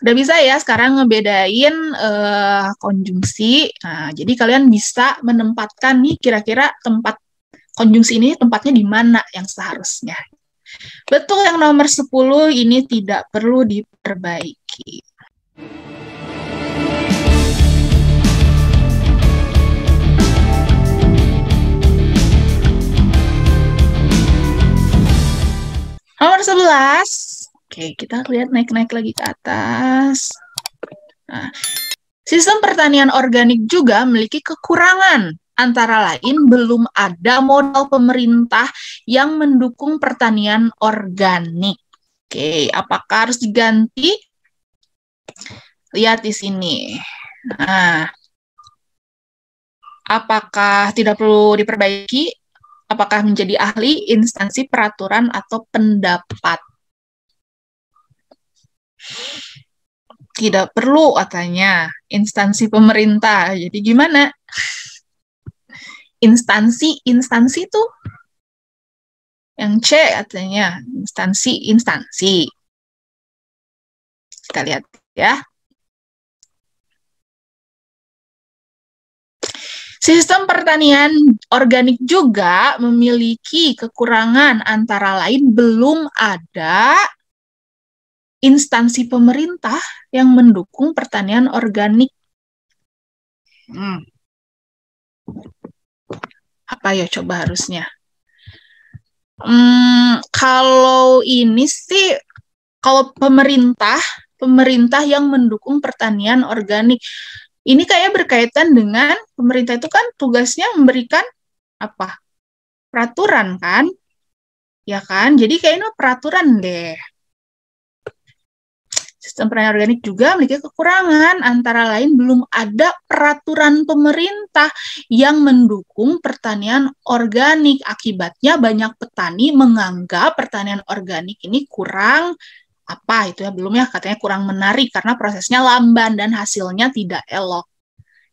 Udah bisa ya sekarang ngebedain konjungsi. Nah, jadi kalian bisa menempatkan nih kira-kira tempat konjungsi ini tempatnya di mana yang seharusnya. Betul yang nomor 10 ini tidak perlu diperbaiki. Nomor 11. Oke, kita lihat naik-naik lagi ke atas. Nah, sistem pertanian organik juga memiliki kekurangan. Antara lain, belum ada modal pemerintah yang mendukung pertanian organik. Oke, apakah harus diganti? Lihat di sini. Nah, apakah tidak perlu diperbaiki? Apakah menjadi ahli, instansi, peraturan, atau pendapat? Tidak perlu katanya, instansi pemerintah. Jadi gimana? Instansi tuh yang C katanya, instansi. Kita lihat ya. Sistem pertanian organik juga memiliki kekurangan, antara lain belum ada instansi pemerintah yang mendukung pertanian organik. Apa ya coba harusnya? Kalau ini sih, kalau pemerintah yang mendukung pertanian organik, ini kayak berkaitan dengan pemerintah itu kan tugasnya memberikan apa? Peraturan kan? Ya kan? Jadi kayaknya peraturan deh. Sistem pertanian organik juga memiliki kekurangan, antara lain belum ada peraturan pemerintah yang mendukung pertanian organik. Akibatnya banyak petani menganggap pertanian organik ini kurang apa itu ya, belum ya, katanya kurang menarik karena prosesnya lamban dan hasilnya tidak elok.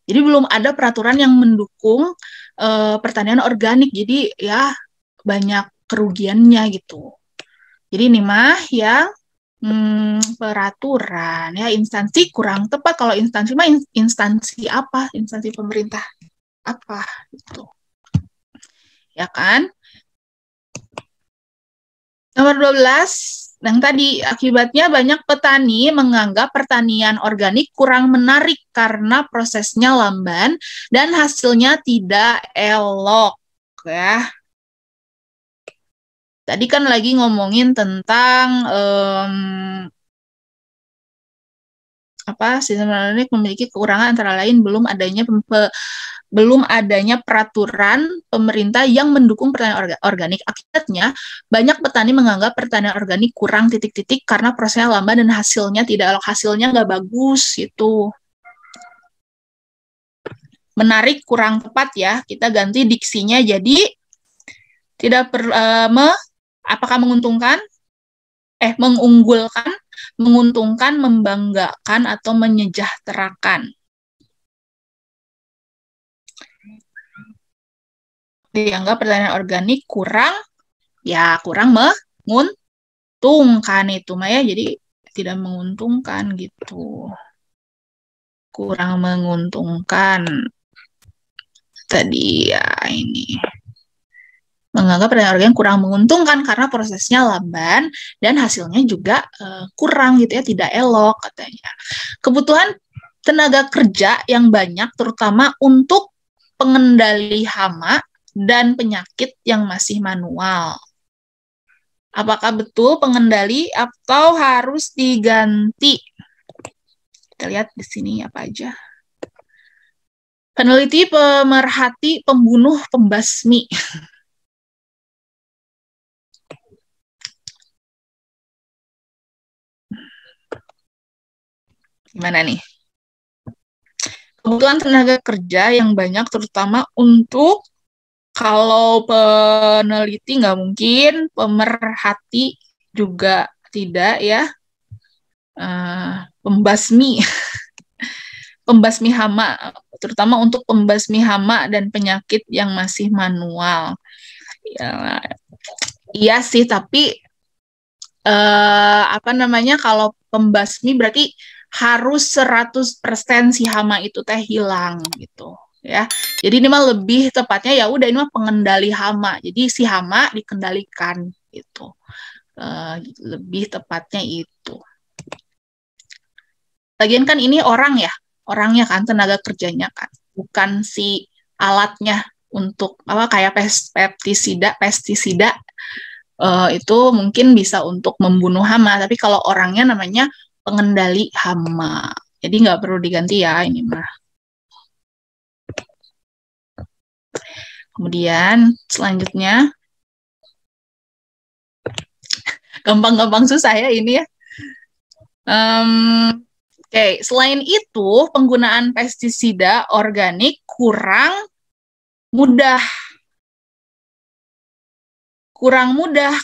Jadi belum ada peraturan yang mendukung pertanian organik. Jadi ya banyak kerugiannya gitu. Jadi ini mah yang peraturan ya, instansi kurang tepat. Kalau instansi mah instansi apa? Instansi pemerintah apa gitu. Ya kan? Nomor 12, yang tadi akibatnya banyak petani menganggap pertanian organik kurang menarik karena prosesnya lamban dan hasilnya tidak elok ya. Tadi kan lagi ngomongin tentang sistem organik memiliki kekurangan, antara lain belum adanya peraturan pemerintah yang mendukung pertanian organik. Akibatnya banyak petani menganggap pertanian organik kurang titik-titik karena prosesnya lamban dan hasilnya tidak elok, hasilnya nggak bagus itu. Menarik kurang tepat ya, kita ganti diksinya jadi tidak apakah menguntungkan, mengunggulkan, menguntungkan, membanggakan, atau menyejahterakan. Dianggap pertanian organik kurang menguntungkan itu Maya, jadi tidak menguntungkan gitu. Kurang menguntungkan. Tadi ya ini. Menganggap pertanian organik kurang menguntungkan karena prosesnya lamban dan hasilnya juga kurang gitu ya, tidak elok katanya. Kebutuhan tenaga kerja yang banyak terutama untuk pengendali hama dan penyakit yang masih manual. Apakah betul pengendali atau harus diganti? Kita lihat di sini apa aja. Peneliti, pemerhati, pembunuh, pembasmi. Gimana nih? Kebutuhan tenaga kerja yang banyak terutama untuk, kalau peneliti nggak mungkin, pemerhati juga tidak ya, pembasmi pembasmi hama, terutama untuk pembasmi hama dan penyakit yang masih manual. Ya, iya sih, tapi kalau pembasmi berarti harus 100% si hama itu teh hilang gitu ya. Jadi ini mah lebih tepatnya ya udah ini mah pengendali hama. Jadi si hama dikendalikan gitu. Lebih tepatnya itu. Lagian kan ini orang ya, orangnya kan tenaga kerjanya kan, bukan si alatnya untuk apa kayak pestisida itu mungkin bisa untuk membunuh hama, tapi kalau orangnya namanya pengendali hama. Jadi nggak perlu diganti ya ini mah. Kemudian selanjutnya, gampang-gampang susah ya ini ya. Oke, selain itu penggunaan pestisida organik kurang mudah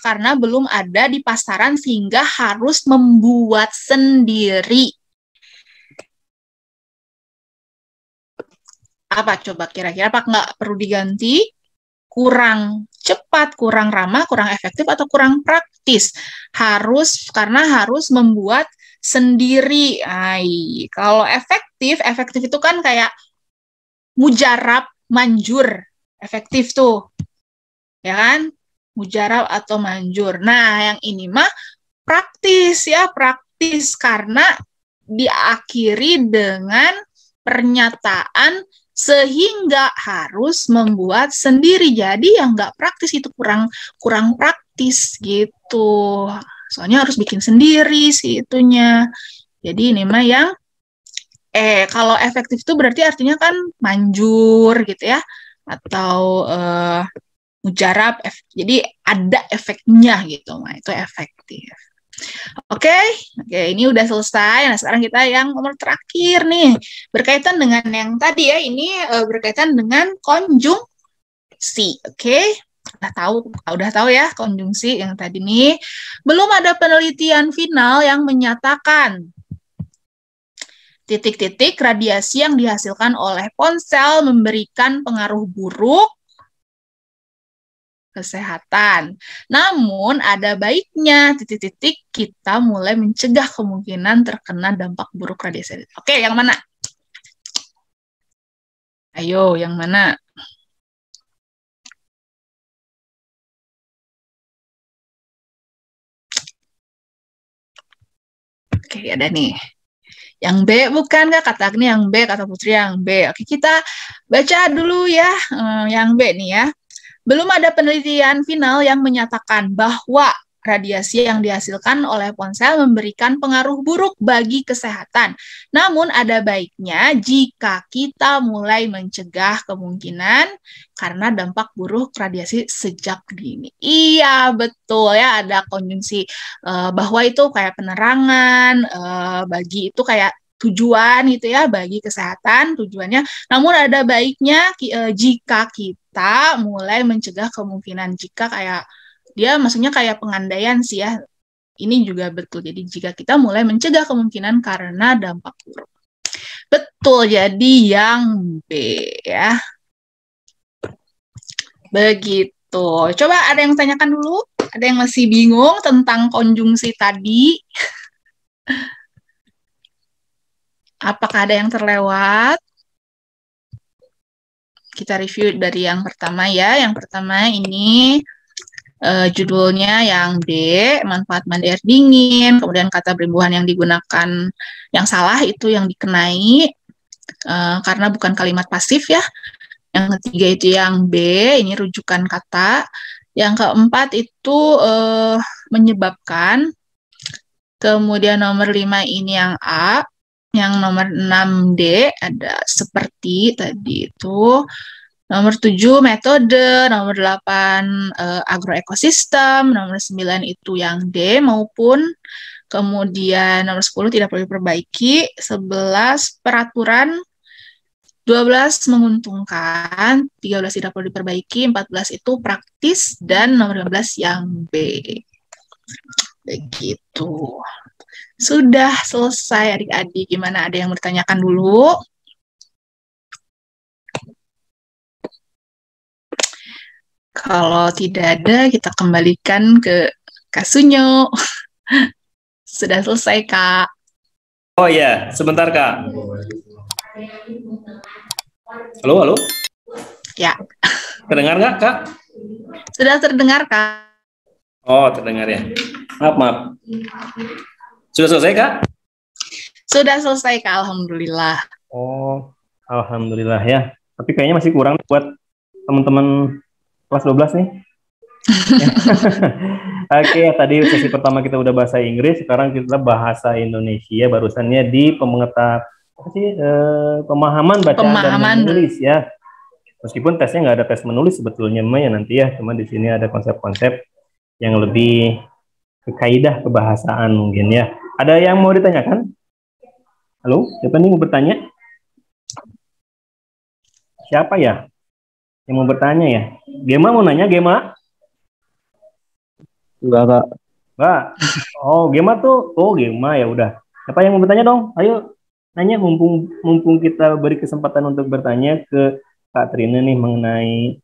karena belum ada di pasaran sehingga harus membuat sendiri. Apa coba kira-kira, apa nggak perlu diganti? Kurang cepat, kurang ramah, kurang efektif, atau kurang praktis? Karena harus membuat sendiri. Kalau efektif itu kan kayak mujarab, manjur, efektif tuh. Ya kan? Mujarab atau manjur. Nah, yang ini mah praktis ya, praktis karena diakhiri dengan pernyataan sehingga harus membuat sendiri. Jadi yang nggak praktis itu kurang praktis gitu. Soalnya harus bikin sendiri sih itunya. Jadi ini mah yang kalau efektif itu berarti artinya kan manjur gitu ya, atau mujarab, jadi ada efeknya gitu. Nah, itu efektif. Oke, ini udah selesai. Nah, sekarang kita yang nomor terakhir nih. Berkaitan dengan yang tadi ya, ini berkaitan dengan konjungsi. Oke, udah tahu ya konjungsi yang tadi nih. Belum ada penelitian final yang menyatakan titik-titik radiasi yang dihasilkan oleh ponsel memberikan pengaruh buruk kesehatan. Namun ada baiknya titik-titik kita mulai mencegah kemungkinan terkena dampak buruk radiasi. Oke, yang mana? Ayo, yang mana? Oke, ada nih. Yang B bukan Kak? Kata Agni yang B, kata Putri yang B. Oke, kita baca dulu ya yang B nih ya. Belum ada penelitian final yang menyatakan bahwa radiasi yang dihasilkan oleh ponsel memberikan pengaruh buruk bagi kesehatan. Namun ada baiknya jika kita mulai mencegah kemungkinan karena dampak buruk radiasi sejak dini. Iya, betul ya, ada konjungsi bahwa itu kayak penerangan, bagi itu kayak tujuan gitu ya, bagi kesehatan tujuannya. Namun ada baiknya jika kita mulai mencegah kemungkinan, jika kayak dia maksudnya kayak pengandaian sih ya. Ini juga betul. Jadi jika kita mulai mencegah kemungkinan karena dampak buruk. Betul, jadi yang B ya. Begitu. Coba ada yang tanyakan dulu? Ada yang masih bingung tentang konjungsi tadi? Apakah ada yang terlewat? Kita review dari yang pertama ya. Yang pertama ini judulnya yang D, manfaat mandi air dingin, kemudian kata beribuhan yang digunakan yang salah itu yang dikenai karena bukan kalimat pasif ya. Yang ketiga itu yang B, ini rujukan kata. Yang keempat itu menyebabkan. Kemudian nomor 5 ini yang A. Yang nomor 6D ada seperti tadi itu. Nomor 7 metode, nomor 8 agroekosistem, nomor 9 itu yang D maupun kemudian nomor 10 tidak perlu diperbaiki, 11 peraturan, 12 menguntungkan, 13 tidak perlu diperbaiki, 14 itu praktis, dan nomor 15 yang B. Begitu. Sudah selesai adik-adik, gimana, ada yang bertanyakan dulu? Kalau tidak ada, kita kembalikan ke Kak Sunyo. Sudah selesai, Kak. Oh iya, sebentar Kak. Halo, halo. Ya. Terdengar nggak Kak? Sudah terdengar, Kak. Oh, terdengar ya. Maaf. Sudah selesai Kak? Sudah selesai, Kak. Alhamdulillah. Oh, alhamdulillah ya. Tapi kayaknya masih kurang buat teman-teman kelas 12 nih. Oke, tadi sesi pertama kita udah bahasa Inggris, sekarang kita bahasa Indonesia. Barusannya di pemahaman bacaan dan menulis ya. Meskipun tesnya nggak ada tes menulis sebetulnya ya nanti ya, cuma di sini ada konsep-konsep yang lebih ke kaidah kebahasaan mungkin ya. Ada yang mau ditanyakan? Halo, siapa nih mau bertanya? Siapa ya yang mau bertanya ya? Gema mau nanya, Gema? Enggak, Kak. Enggak. Oh, Gema tuh. Oh, Gema ya udah. Siapa yang mau bertanya dong? Ayo nanya, mumpung kita beri kesempatan untuk bertanya ke Kak Trina nih mengenai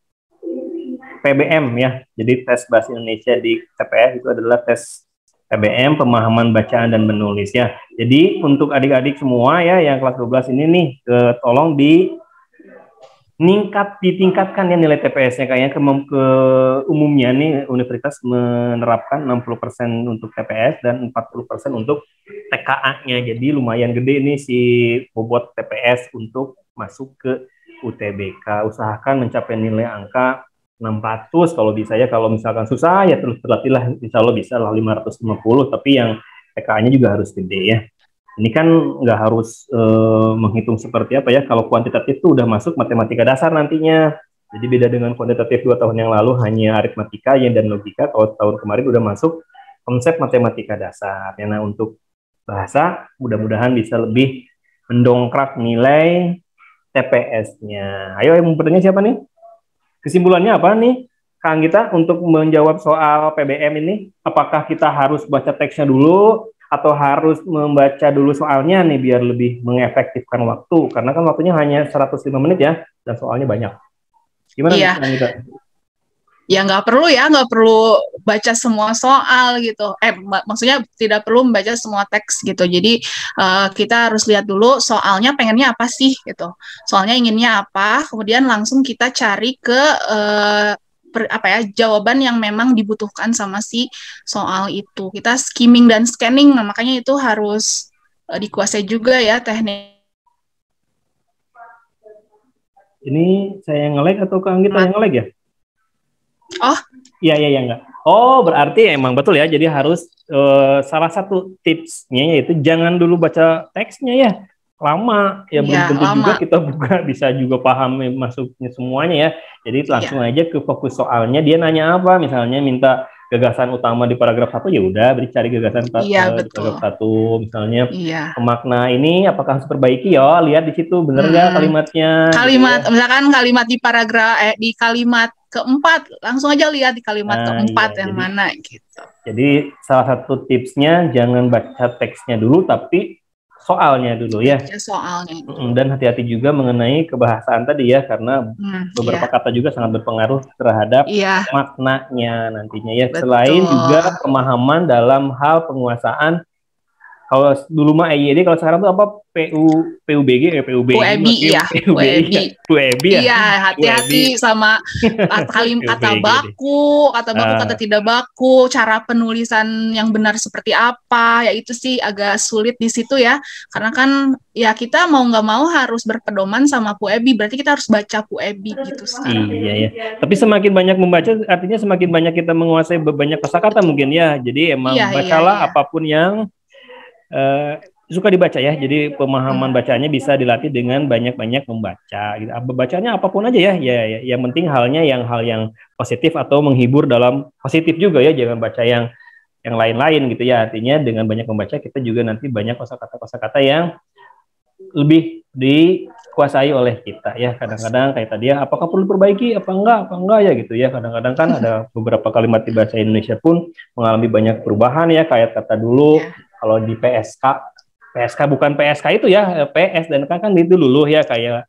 PBM ya. Jadi tes bahasa Indonesia di TPS itu adalah tes PBM, pemahaman bacaan dan menulis ya. Jadi untuk adik-adik semua ya yang kelas 12 ini nih, tolong ditingkatkan ya nilai TPS-nya. Kayaknya ke umumnya nih universitas menerapkan 60% untuk TPS dan 40% untuk TKA-nya. Jadi lumayan gede nih si bobot TPS untuk masuk ke UTBK. Usahakan mencapai nilai angka 600 kalau bisa ya. Kalau misalkan susah ya terus terlatih lah, insya Allah bisa lah 550, tapi yang TKA-nya juga harus gede ya. Ini kan nggak harus menghitung seperti apa ya. Kalau kuantitatif itu udah masuk matematika dasar nantinya. Jadi beda dengan kuantitatif 2 tahun yang lalu hanya aritmatika ya, dan logika. Kalau tahun kemarin udah masuk konsep matematika dasar. Ya, nah untuk bahasa mudah-mudahan bisa lebih mendongkrak nilai TPS-nya. Ayo yang mau bertanya siapa nih? Kesimpulannya apa nih Kak Anggita untuk menjawab soal PBM ini? Apakah kita harus baca teksnya dulu atau harus membaca dulu soalnya nih biar lebih mengefektifkan waktu? Karena kan waktunya hanya 105 menit ya, dan soalnya banyak. Gimana Iya. Kak Anggita? Ya nggak perlu baca semua soal gitu. Maksudnya tidak perlu membaca semua teks gitu. Jadi kita harus lihat dulu soalnya pengennya apa sih gitu. Soalnya inginnya apa, kemudian langsung kita cari ke jawaban yang memang dibutuhkan sama si soal itu. Kita skimming dan scanning, nah, makanya itu harus dikuasai juga ya teknik. Ini saya yang nge-lag atau Kak Anggita yang nge-lag ya? Oh, iya enggak. Oh, berarti emang betul ya. Jadi harus salah satu tipsnya yaitu jangan dulu baca teksnya ya. Lama ya, belum tentu juga kita bisa juga paham masuknya semuanya ya. Jadi langsung aja ke fokus soalnya. Dia nanya apa? Misalnya minta gagasan utama di paragraf 1, ya udah cari gagasan di paragraf 1 misalnya. Makna ini apakah harus perbaiki ya? Lihat di situ bener nggak kalimatnya? Kalimat gitu ya. Misalkan kalimat di paragraf di kalimat keempat, langsung aja lihat di kalimat keempat yang mana gitu. Jadi salah satu tipsnya jangan baca teksnya dulu tapi soalnya dulu ya. Soalnya. Dan hati-hati juga mengenai kebahasaan tadi ya, karena beberapa kata juga sangat berpengaruh terhadap maknanya nantinya ya. Betul. Selain juga pemahaman dalam hal penguasaan. Kalau dulu mah EYD, kalau sekarang tuh apa PUBG ya. Iya, hati-hati sama kata baku, kata tidak baku, cara penulisan yang benar seperti apa, ya itu sih agak sulit di situ ya. Karena kan ya kita mau nggak mau harus berpedoman sama PUEBI, berarti kita harus baca PUEBI gitu sekarang. Iya ya. Tapi semakin banyak membaca artinya semakin banyak kita menguasai banyak kosakata mungkin ya. Jadi emang bacalah apapun yang suka dibaca ya. Jadi pemahaman bacanya bisa dilatih dengan banyak-banyak membaca. Gitu. Bacanya apapun aja ya. Ya. Yang penting hal yang positif atau menghibur dalam positif juga ya. Jangan baca yang lain-lain gitu ya. Artinya dengan banyak membaca kita juga nanti banyak kosakata yang lebih dikuasai oleh kita ya. Kadang-kadang kayak tadi ya, apakah perlu perbaiki apa enggak ya gitu ya. Kadang-kadang kan ada beberapa kalimat di bahasa Indonesia pun mengalami banyak perubahan ya, kayak kata dulu kalau di PSK bukan PSK itu ya, PS dan K kan itu dulu ya, kayak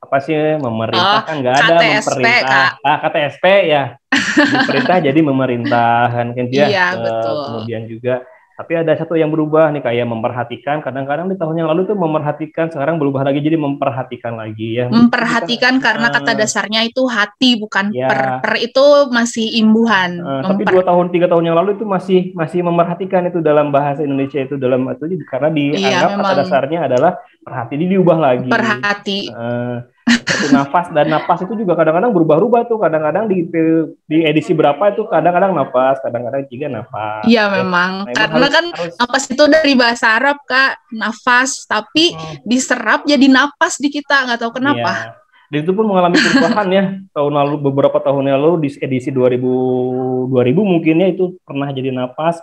apa sih memerintah kan nggak ada memerintah. KTSP ya. Diperintah jadi memerintah kan dia. Betul. Kemudian juga Tapi ada satu yang berubah nih, kayak memperhatikan. Kadang-kadang di tahun yang lalu tuh memerhatikan, sekarang berubah lagi jadi memperhatikan lagi ya. Memperhatikan karena kata dasarnya itu hati, bukan per. Ya, Per itu masih imbuhan. tapi 3 tahun yang lalu itu masih memerhatikan itu dalam bahasa Indonesia itu dalam itu karena Iya, dianggap kata memang dasarnya adalah perhati, ini diubah lagi. perhati. Seperti nafas, dan nafas itu juga kadang-kadang berubah-ubah tuh, kadang-kadang di edisi berapa itu kadang-kadang nafas, kadang-kadang juga nafas. Iya memang, Nah, karena kan nafas itu dari bahasa Arab Kak, nafas, tapi diserap jadi napas di kita, nggak tahu kenapa. Iya. Dan itu pun mengalami perubahan ya, tahun lalu, beberapa tahun yang lalu di edisi 2000 mungkin ya, itu pernah jadi nafas,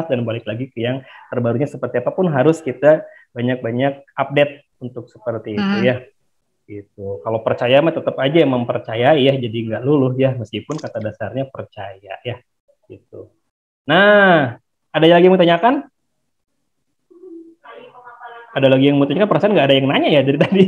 dan balik lagi ke yang terbarunya seperti apapun harus kita banyak-banyak update untuk seperti itu ya. Gitu. Kalau percaya mah tetap aja yang mempercayai ya, jadi nggak luluh ya, meskipun kata dasarnya percaya ya. Gitu. Nah, ada lagi yang mau tanyakan? Ada lagi yang mau tanyakan? Perasaan nggak ada yang nanya ya dari tadi.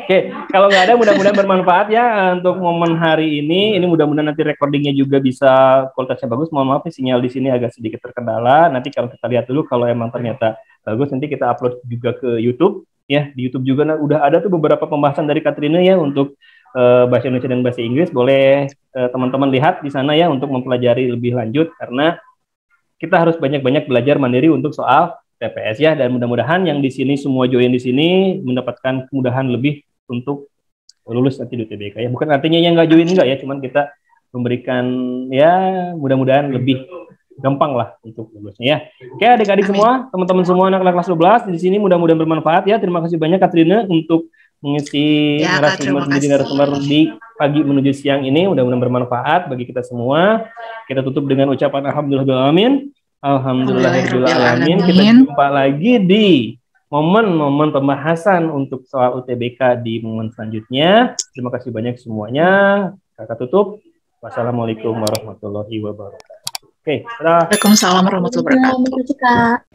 Oke, kalau nggak ada, mudah-mudahan bermanfaat ya untuk momen hari ini. Ini mudah-mudahan nanti recordingnya juga bisa kualitasnya bagus. Mohon maaf nih, sinyal di sini agak sedikit terkendala. Nanti kalau kita lihat dulu, kalau emang ternyata bagus, nanti kita upload juga ke YouTube. Ya, di YouTube juga udah ada tuh beberapa pembahasan dari Katrina ya untuk bahasa Indonesia dan bahasa Inggris. Boleh teman-teman lihat di sana ya untuk mempelajari lebih lanjut, karena kita harus banyak-banyak belajar mandiri untuk soal TPS ya, dan mudah-mudahan yang di sini semua join di sini mendapatkan kemudahan lebih untuk lulus nanti di UTBK ya. Bukan artinya yang nggak join enggak ya, cuman kita memberikan ya mudah-mudahan lebih gampang lah untuk lulusnya ya. Oke, adik-adik semua, teman-teman semua anak-anak kelas 12 di sini, mudah-mudahan bermanfaat ya. Terima kasih banyak Katrina untuk mengisi narasumber di pagi menuju siang ini. Mudah-mudahan bermanfaat bagi kita semua. Kita tutup dengan ucapan alhamdulillahirabbil alamin. Kita jumpa lagi di momen-momen pembahasan untuk soal UTBK di momen selanjutnya. Terima kasih banyak semuanya. Kakak tutup. Wassalamualaikum warahmatullahi wabarakatuh. Oke, Waalaikumsalam warahmatullahi wabarakatuh.